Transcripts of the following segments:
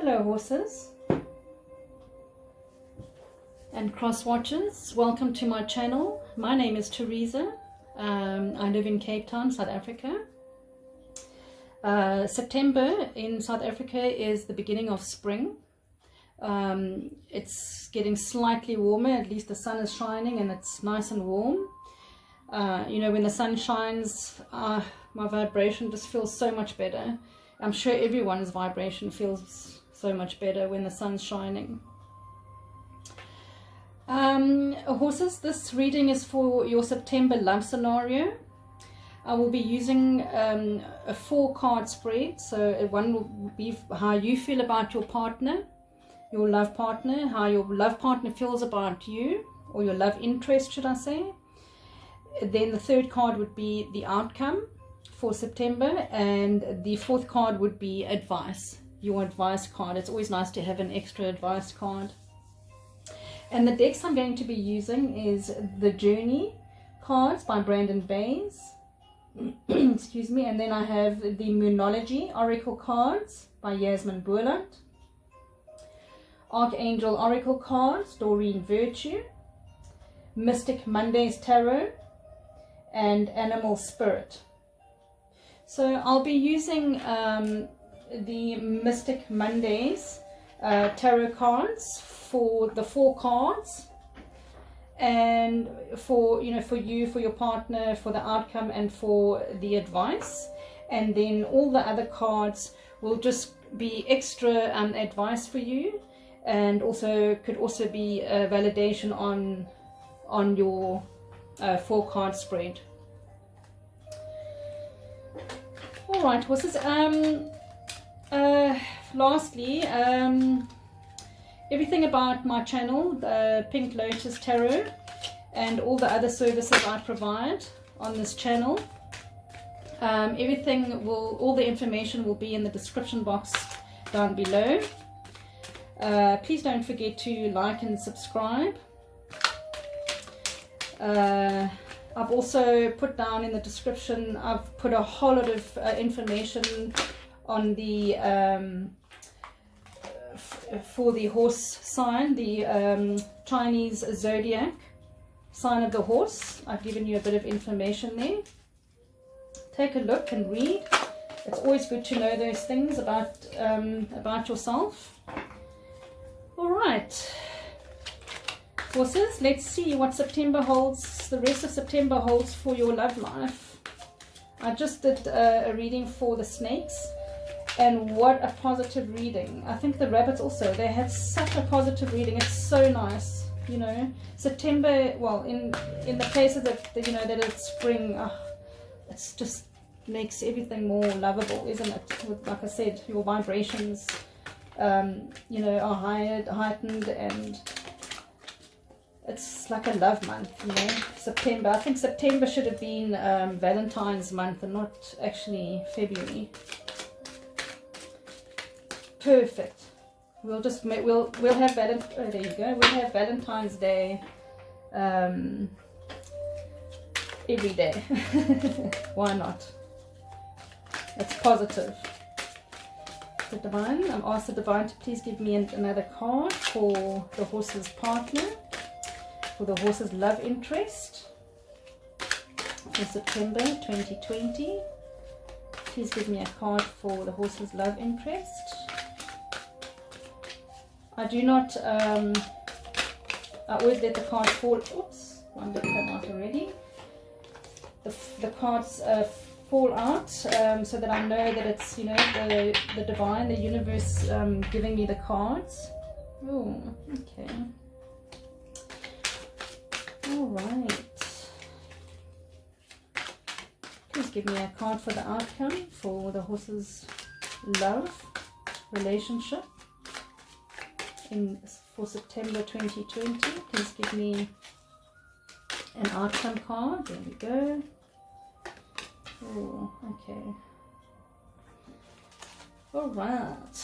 Hello horses and cross watchers, welcome to my channel. My name is Teresa. I live in Cape Town, South Africa. September in South Africa is the beginning of spring. It's getting slightly warmer, at least the sun is shining and it's nice and warm. You know, when the sun shines, my vibration just feels so much better. I'm sure everyone's vibration feels so much better when the sun's shining. Horses, this reading is for your September love scenario. I will be using a 4-card spread. So one will be how you feel about your partner, your love partner, how your love partner feels about you, or your love interest, should I say. Then the 3rd card would be the outcome for September, and the 4th card would be advice, your advice card. It's always nice to have an extra advice card. And the decks I'm going to be using is the Journey cards by Brandon Bays. Excuse me. And then I have the Moonology Oracle cards by Yasmin Boerland. Archangel Oracle cards, Doreen Virtue. Mystic Mondays Tarot. And Animal Spirit. So I'll be using the Mystic Mondays tarot cards for the 4 cards, and for for you, for your partner, for the outcome, and for the advice. And then all the other cards will just be extra advice for you, and could also be a validation on your 4-card spread. All right, horses. Lastly, everything about my channel, the Pink Lotus Tarot, and all the other services I provide on this channel. All the information will be in the description box down below. Please don't forget to like and subscribe. I've also put down in the description, I've put a whole lot of information on the for the horse sign, the Chinese zodiac sign of the horse. I've given you a bit of information there. Take a look and read. It's always good to know those things about yourself. All right. Horses, let's see what September holds, the rest of September holds for your love life. I just did a reading for the snakes, and what a positive reading. I think the rabbits also, they had such a positive reading. It's so nice, you know. September, well, in the cases that that it's spring, it's just makes everything more lovable, isn't it? Like I said, your vibrations are heightened, and it's like a love month, September. I think September should have been Valentine's month and not actually February. Perfect. We'll have there you go. We'll have Valentine's Day every day. Why not? It's positive. The Divine, I'm asked the Divine to please give me another card for the horse's partner, for the horse's love interest for September 2020. Please give me a card for the horse's love interest. I do not, I always let the cards fall. Oops, one did come out already. The cards fall out so that I know that it's, the Divine, the universe giving me the cards. Oh, okay. All right. Please give me a card for the outcome for the horse's love relationship for September 2020. Please give me an outcome card. There we go. Oh, okay. All right.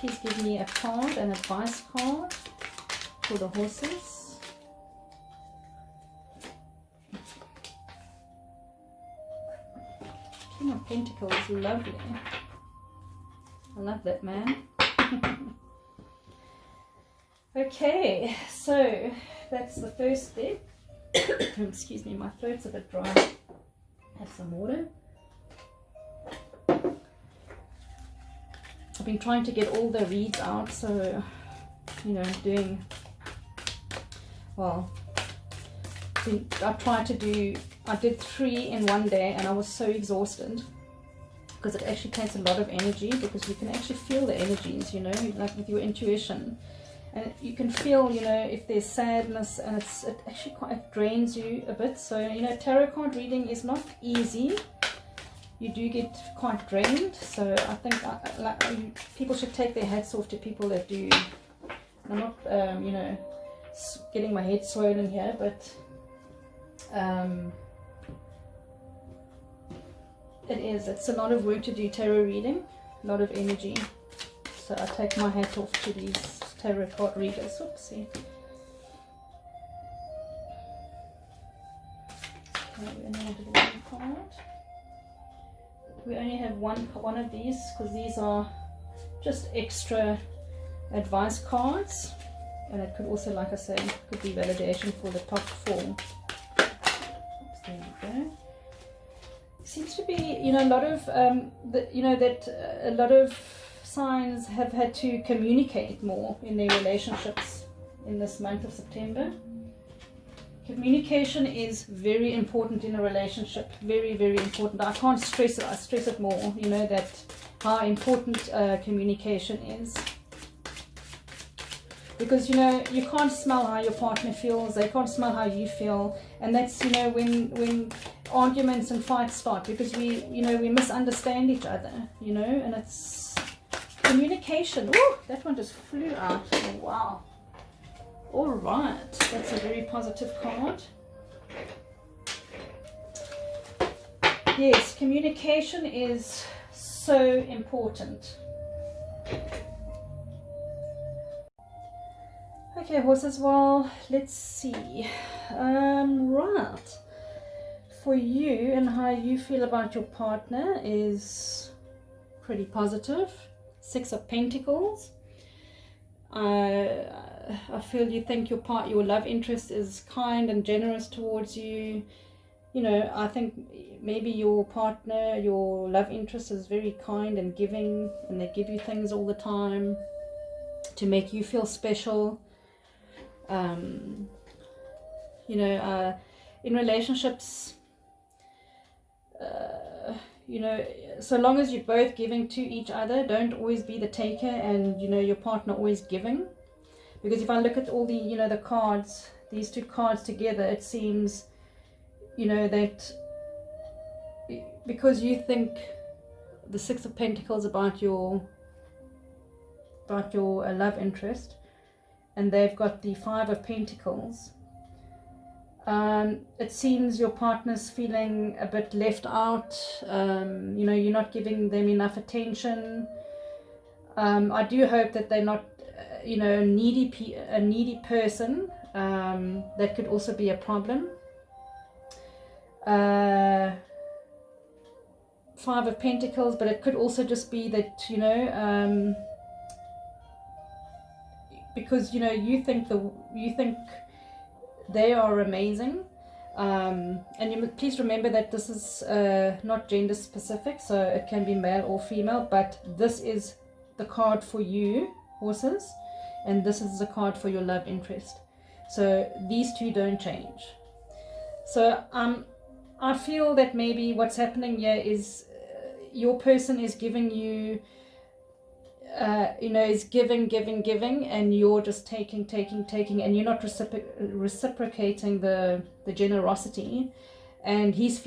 Please give me a card, an advice card for the horses. King of Pentacles, lovely. I love that, man. Okay, so that's the first step. Excuse me, my throat's a bit dry. Have some water. I've been trying to get all the reads out, so you know, doing well. I did 3 in one day, and I was so exhausted because it actually takes a lot of energy, because you can actually feel the energies, you know, like with your intuition. And you can feel, you know, if there's sadness, and it actually quite drains you a bit. So, you know, tarot card reading is not easy. You do get quite drained. So I think people should take their hats off to people that do. I'm not, you know, getting my head swollen here, but it's a lot of work to do tarot reading, a lot of energy. So I take my hat off to these tarot card readers. Oopsie. Okay, we only have one card. We only have one of these because these are just extra advice cards, and it could also, like I say, could be validation for the top 4. Oops, there we go. Seems to be, you know, a lot of a lot of signs have had to communicate more in their relationships in this month of September. Communication is very important in a relationship, very, very important. I can't stress it. I stress it more, you know, that how important communication is. Because, you know, you can't smell how your partner feels, they can't smell how you feel, and that's, you know, when arguments and fights start, because we misunderstand each other, you know, and it's communication. Oh, that one just flew out. Oh, wow. All right, that's a very positive card. Yes, communication is so important. Okay, horses, well, let's see. Right. For you and how you feel about your partner is pretty positive. 6 of Pentacles. I feel you think your love interest is kind and generous towards you. You know, I think maybe your partner, your love interest is very kind and giving, and they give you things all the time to make you feel special. You know, in relationships, you know, so long as you're both giving to each other, don't always be the taker and, you know, your partner always giving. Because if I look at all the, you know, the cards, these 2 cards together, it seems, you know, that because you think the 6 of Pentacles about your love interest, and they've got the 5 of Pentacles, it seems your partner's feeling a bit left out. You know, you're not giving them enough attention. I do hope that they're not, you know, a needy person. That could also be a problem. 5 of Pentacles, but it could also just be that, you know, because, you know, you think they are amazing, and please remember that this is not gender specific, so it can be male or female, but this is the card for you, horses, and this is the card for your love interest. So these 2 don't change. So I feel that maybe what's happening here is your person is giving you, you know, is giving, and you're just taking, and you're not reciprocating the generosity, and she's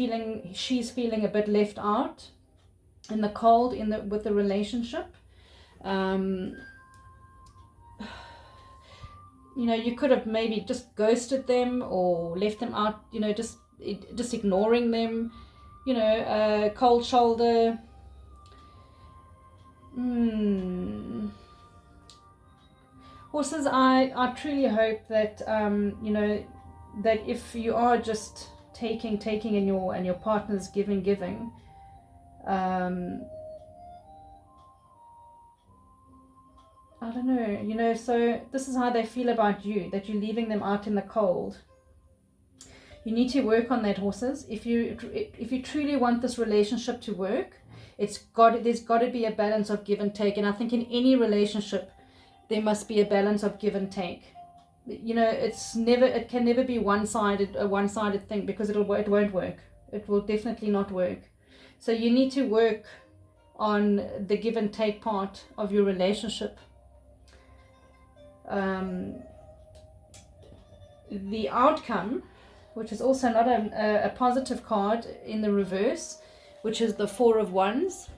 feeling a bit left out in the cold with the relationship. You know, you could have maybe just ghosted them or left them out, you know, just ignoring them, you know, cold shoulder. Horses, I truly hope that, you know, that if you are just taking and your partner's giving, I don't know, you know, so this is how they feel about you, that you're leaving them out in the cold. You need to work on that, horses. If you truly want this relationship to work, there's got to be a balance of give and take. And I think in any relationship, there must be a balance of give and take. You know, it can never be a one-sided thing, because it won't work. It will definitely not work. So you need to work on the give and take part of your relationship. The outcome, which is also not a positive card in the reverse, which is the Four of Wands.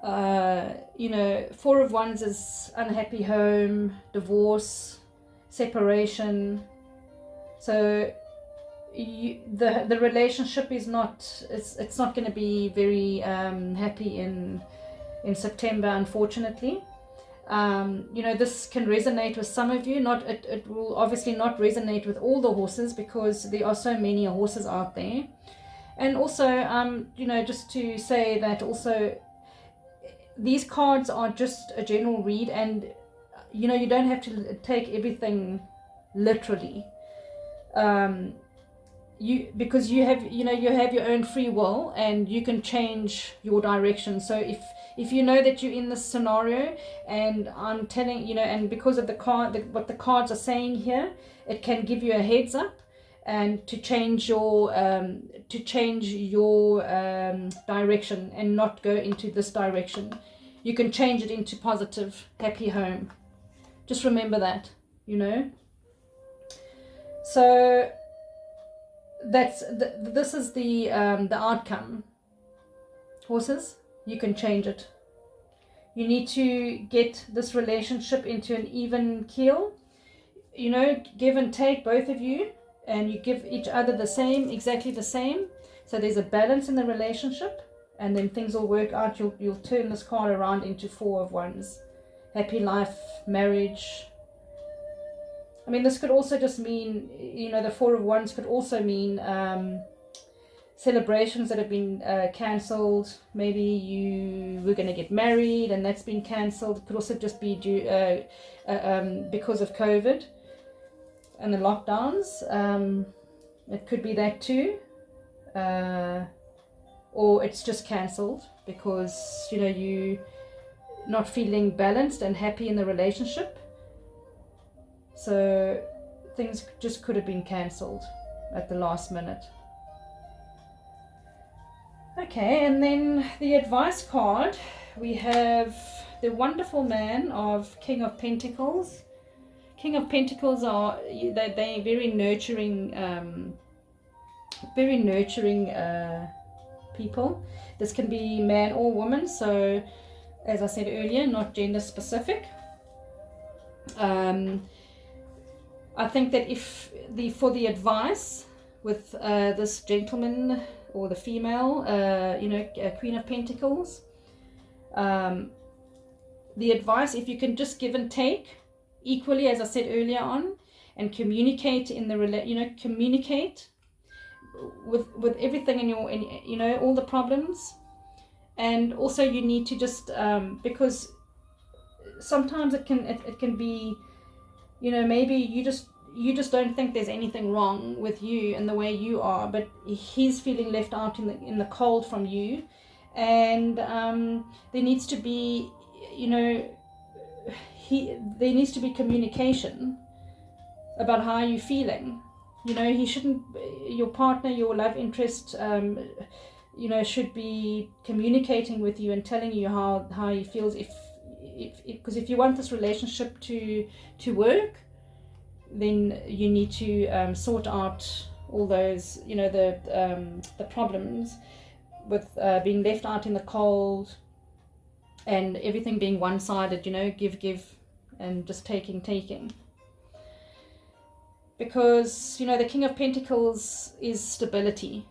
You know, Four of Wands is unhappy home, divorce, separation. So the relationship is not, it's not going to be very happy in September, unfortunately. You know, this can resonate with some of you. It will obviously not resonate with all the horses, because there are so many horses out there. And also, you know, just to say that also, these cards are just a general read, and you know, you don't have to take everything literally. Because you have your own free will, and you can change your direction. So if you know that you're in this scenario, and I'm telling you know, and because of the card, what the cards are saying here, it can give you a heads up, and to change your direction, and not go into this direction. You can change it into positive, happy home. Just remember that, you know. So this is the outcome, horses. You can change it. You need to get this relationship into an even keel, you know, give and take, both of you, and you give each other the same, exactly the same, so there's a balance in the relationship, and then things will work out. You'll turn this card around into Four of Wands, happy life, marriage. I mean, this could also just mean, you know, the Four of Wands could also mean celebrations that have been cancelled. Maybe you were going to get married and that's been cancelled. It could also just be due because of COVID and the lockdowns. It could be that too. Or it's just cancelled because, you know, you not feeling balanced and happy in the relationship. So things just could have been cancelled at the last minute. Okay, and then the advice card, we have the wonderful man of King of Pentacles. King of Pentacles are, they're very nurturing people. This can be man or woman, so as I said earlier, not gender specific. I think that for the advice with this gentleman or the female, Queen of Pentacles, the advice, if you can just give and take equally, as I said earlier on, and communicate communicate with everything in your, all the problems. And also you need to just, because sometimes it can be, maybe you just don't think there's anything wrong with you and the way you are, but he's feeling left out in the cold from you, and there needs to be, there needs to be communication about how you're feeling. He shouldn't, your partner, your love interest, should be communicating with you and telling you how he feels. Because if you want this relationship to work, then you need to sort out all those, the problems with being left out in the cold and everything being one-sided, give and just taking. Because, the King of Pentacles is stability.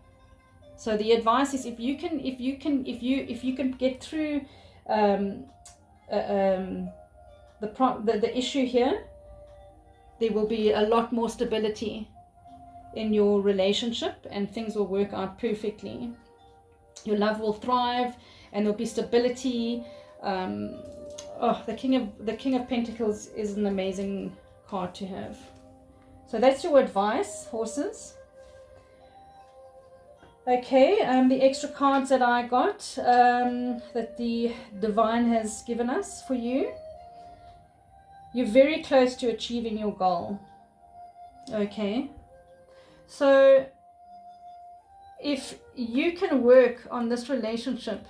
So the advice is, if you can get through the issue here, there will be a lot more stability in your relationship and things will work out perfectly. Your love will thrive and there'll be stability. Oh, the King of Pentacles is an amazing card to have. So that's your advice, horses. Okay, the extra cards that I got, that the divine has given us for you. You're very close to achieving your goal. Okay, so if you can work on this relationship,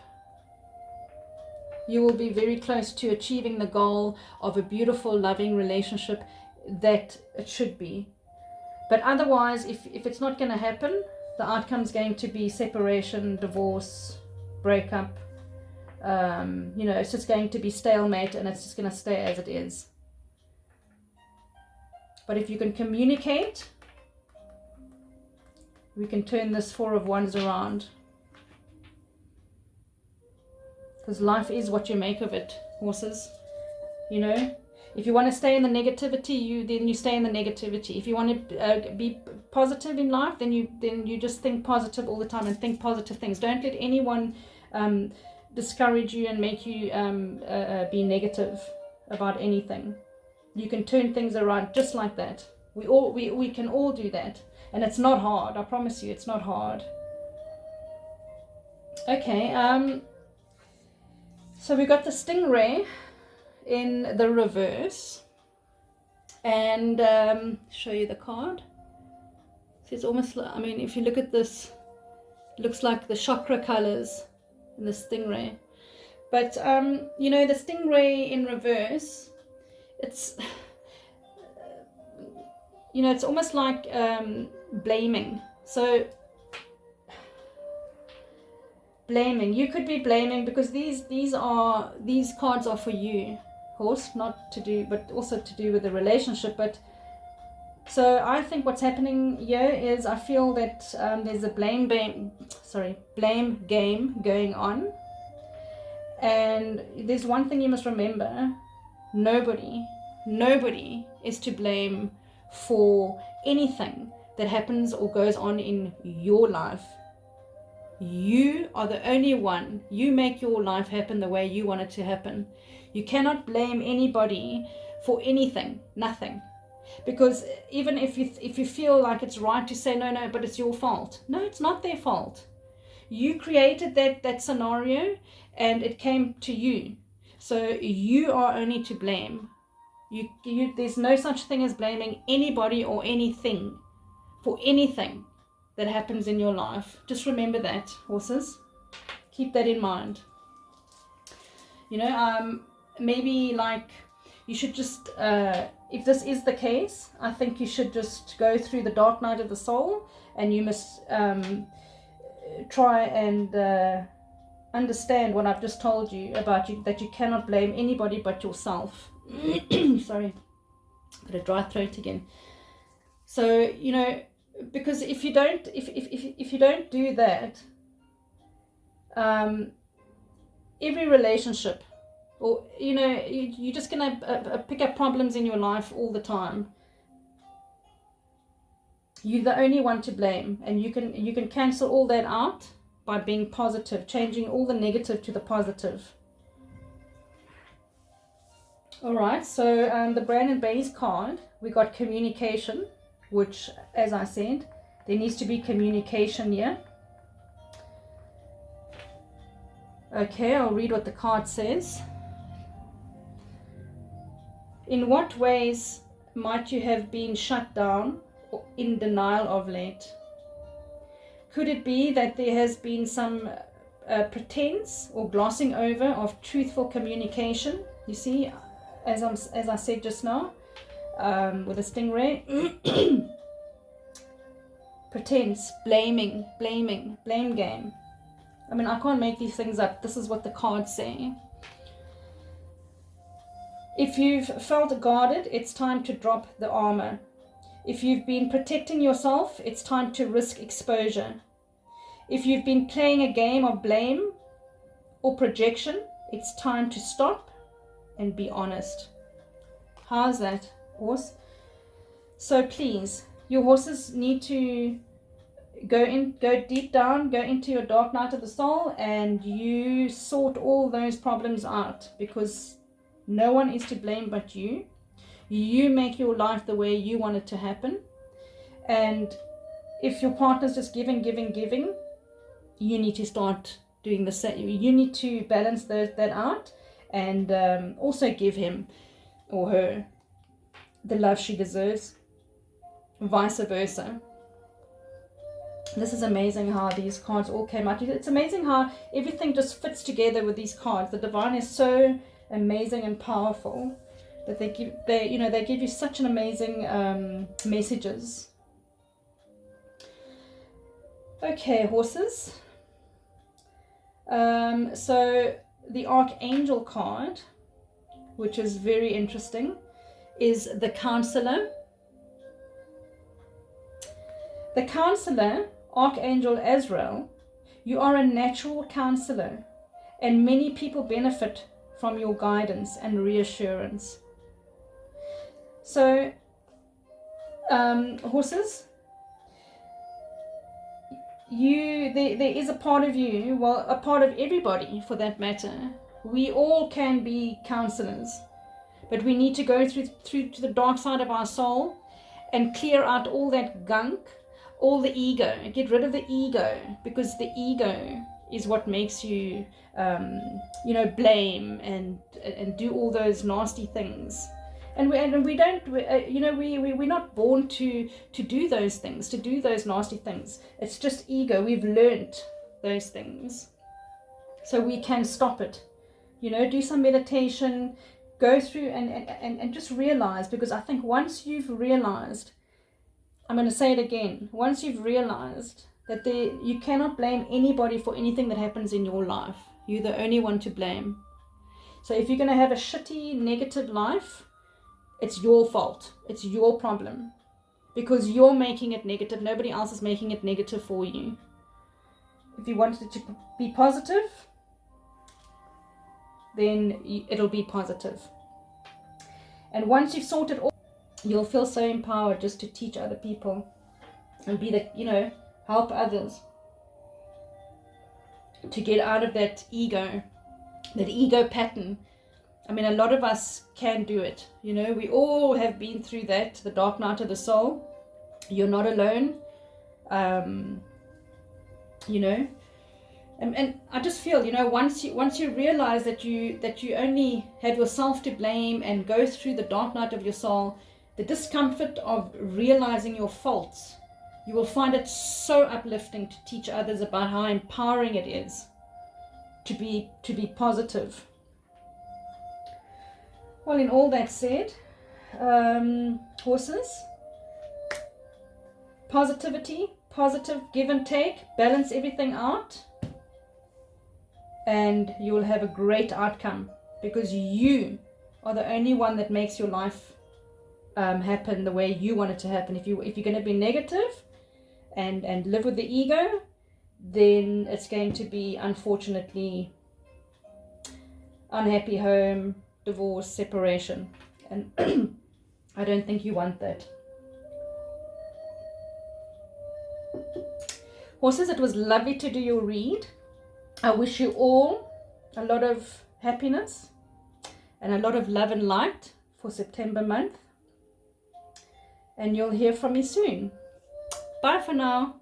you will be very close to achieving the goal of a beautiful, loving relationship that it should be. But otherwise, if it's not going to happen, the outcome's going to be separation, divorce, breakup. You know, it's just going to be stalemate, and it's just going to stay as it is. But if you can communicate, we can turn this Four of Wands around. Because life is what you make of it, horses. You know, if you want to stay in the negativity, then you stay in the negativity. If you want to be positive in life, then you just think positive all the time and think positive things. Don't let anyone discourage you and make you be negative about anything. You can turn things around just like that. We can all do that, and it's not hard. I promise you, it's not hard. Okay. So we got the stingray in the reverse, and show you the card. So it's almost like, I mean, if you look at this, it looks like the chakra colors in the stingray. But you know, the stingray in reverse, it's, you know, it's almost like blaming. So blaming, you could be blaming, because these cards are for you, horse, not to do, but also to do with the relationship. But so I think what's happening here is, I feel that there's a blame game going on. And there's one thing you must remember: nobody is to blame for anything that happens or goes on in your life. You are the only one. You make your life happen the way you want it to happen. You cannot blame anybody for anything, nothing. Because even if you feel like it's right to say no, but it's your fault. No, it's not their fault. You created that scenario, and it came to you. So you are only to blame. There's no such thing as blaming anybody or anything for anything that happens in your life. Just remember that, horses. Keep that in mind. You know, maybe like you should just, if this is the case, I think you should just go through the dark night of the soul, and you must try and understand what I've just told you about you, that you cannot blame anybody but yourself. Sorry, got a dry throat again. So, you know, because if you don't, if you don't do that, every relationship, or you know, you're just gonna pick up problems in your life all the time. You're the only one to blame, and you can cancel all that out by being positive, changing all the negative to the positive. All right, so the Brandon Bayes card, we got communication, which, as I said, there needs to be communication here. Okay, I'll read what the card says. In what ways might you have been shut down or in denial of late? Could it be that there has been some pretense or glossing over of truthful communication? You see, as I said just now, with a stingray, pretense, blame game. I mean, I can't make these things up. This is what the cards say. If you've felt guarded, it's time to drop the armor. If you've been protecting yourself, it's time to risk exposure. If you've been playing a game of blame or projection, it's time to stop and be honest. How's that, horse? So please, your horses need to go deep down, go into your dark night of the soul, and you sort all those problems out, because No one is to blame but you. You make your life the way you want it to happen. And if your partner's just giving, you need to start doing the same. You need to balance that out, and also give him or her the love she deserves, vice versa. This is amazing how these cards all came out. It's amazing how everything just fits together with these cards. The divine is so amazing and powerful that they give you such an amazing messages. Okay, horses. So the Archangel card, which is very interesting, is the Counselor. The Counselor, Archangel Azrael, you are a natural counselor, and many people benefit from your guidance and reassurance. So, horses, there is a part of you, well, a part of everybody for that matter. We all can be counselors, but we need to go through to the dark side of our soul and clear out all that gunk, all the ego. Get rid of the ego, because the ego is what makes you, blame and do all those nasty things. And we're not born to do those things, to do those nasty things. It's just ego. We've learned those things, so we can stop it. Do some meditation, go through and just realize, because I think once you've realized, I'm going to say it again, once you've realized that you cannot blame anybody for anything that happens in your life. You're the only one to blame. So if you're going to have a shitty, negative life, it's your fault. It's your problem, because you're making it negative. Nobody else is making it negative for you. If you want it to be positive, then it'll be positive. And once you've sorted all, you'll feel so empowered just to teach other people and be help others to get out of that ego pattern. I mean, a lot of us can do it. We all have been through that, the dark night of the soul. You're not alone. And I just feel, once you realize that you only have yourself to blame and go through the dark night of your soul, the discomfort of realizing your faults, you will find it so uplifting to teach others about how empowering it is to be positive. Well, in all that said, horses, positivity, positive give and take, balance everything out, and you will have a great outcome, because you are the only one that makes your life happen the way you want it to happen. If you're going to be negative and live with the ego, then it's going to be, unfortunately, unhappy home, divorce, separation, and I don't think you want that. Horses, it was lovely to do your read. I wish you all a lot of happiness and a lot of love and light for September month, and you'll hear from me soon. Bye for now.